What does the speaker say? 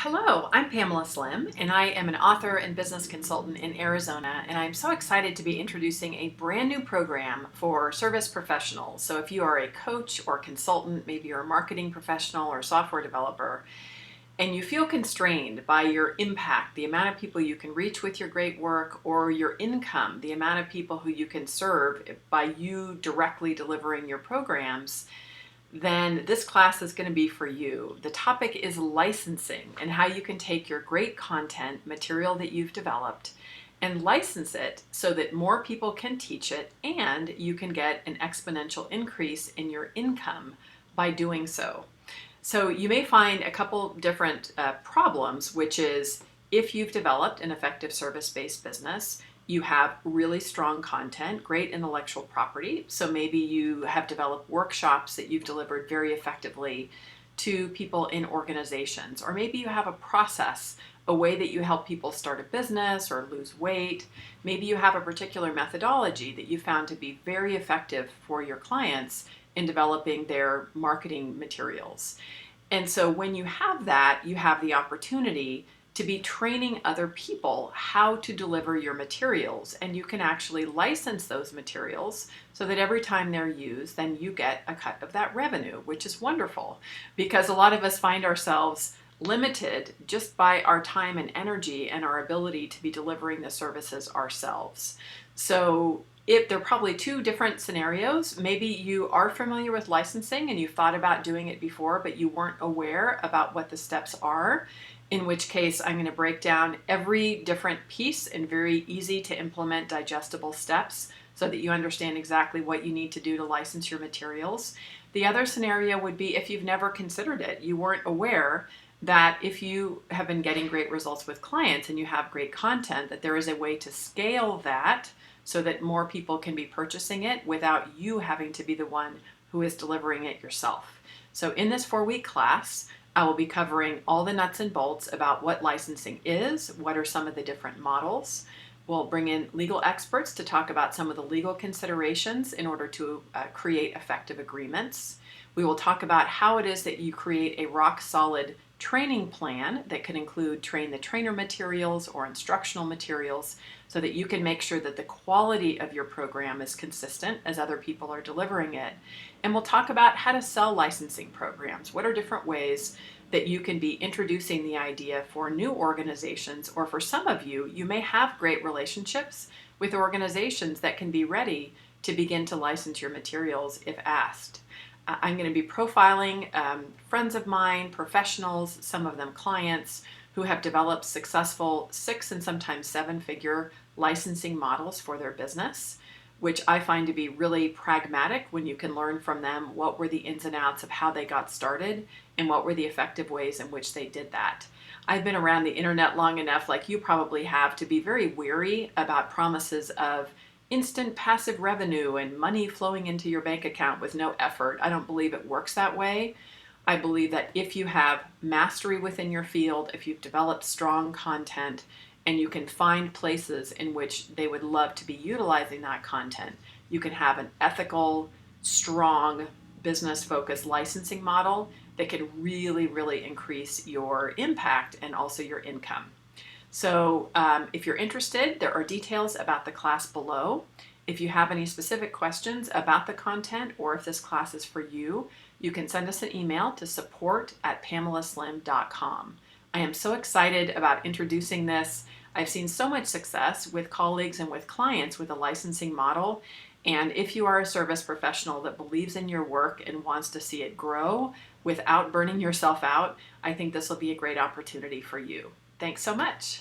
Hello, I'm Pamela Slim, and I am an author and business consultant in Arizona, and I'm so excited to be introducing a brand new program for service professionals. So if you are a coach or consultant, maybe you're a marketing professional or software developer, and you feel constrained by your impact, the amount of people you can reach with your great work, or your income, the amount of people who you can serve by you directly delivering your programs, then this class is going to be for you. The topic is licensing and how you can take your great content, material that you've developed, and license it so that more people can teach it and you can get an exponential increase in your income by doing so. So you may find a couple different problems, which is if you've developed an effective service-based business, you have really strong content, great intellectual property. So maybe you have developed workshops that you've delivered very effectively to people in organizations, or maybe you have a process, a way that you help people start a business or lose weight. Maybe you have a particular methodology that you found to be very effective for your clients in developing their marketing materials. And so when you have that, you have the opportunity to be training other people how to deliver your materials. And you can actually license those materials so that every time they're used, then you get a cut of that revenue, which is wonderful because a lot of us find ourselves limited just by our time and energy and our ability to be delivering the services ourselves. So if there are probably two different scenarios. Maybe you are familiar with licensing and you've thought about doing it before, but you weren't aware about what the steps are, in which case I'm going to break down every different piece in very easy to implement digestible steps so that you understand exactly what you need to do to license your materials. The other scenario would be if you've never considered it, you weren't aware that if you have been getting great results with clients and you have great content, that there is a way to scale that so that more people can be purchasing it without you having to be the one who is delivering it yourself. So in this 4-week class, I will be covering all the nuts and bolts about what licensing is, what are some of the different models. We'll bring in legal experts to talk about some of the legal considerations in order to create effective agreements. We will talk about how it is that you create a rock solid training plan that can include train the trainer materials or instructional materials so that you can make sure that the quality of your program is consistent as other people are delivering it. And we'll talk about how to sell licensing programs. What are different ways that you can be introducing the idea for new organizations, or for some of you, you may have great relationships with organizations that can be ready to begin to license your materials if asked. I'm going to be profiling friends of mine, professionals, some of them clients, who have developed successful 6 and sometimes 7-figure licensing models for their business, which I find to be really pragmatic when you can learn from them what were the ins and outs of how they got started and what were the effective ways in which they did that. I've been around the internet long enough, like you probably have, to be very wary about promises of instant passive revenue and money flowing into your bank account with no effort. I don't believe it works that way. I believe that if you have mastery within your field, if you've developed strong content, and you can find places in which they would love to be utilizing that content, you can have an ethical, strong, business-focused licensing model that can really, really increase your impact and also your income. So if you're interested, there are details about the class below. If you have any specific questions about the content or if this class is for you, you can send us an email to support@pamelaslim.com. I am so excited about introducing this. I've seen so much success with colleagues and with clients with a licensing model. And if you are a service professional that believes in your work and wants to see it grow without burning yourself out, I think this will be a great opportunity for you. Thanks so much.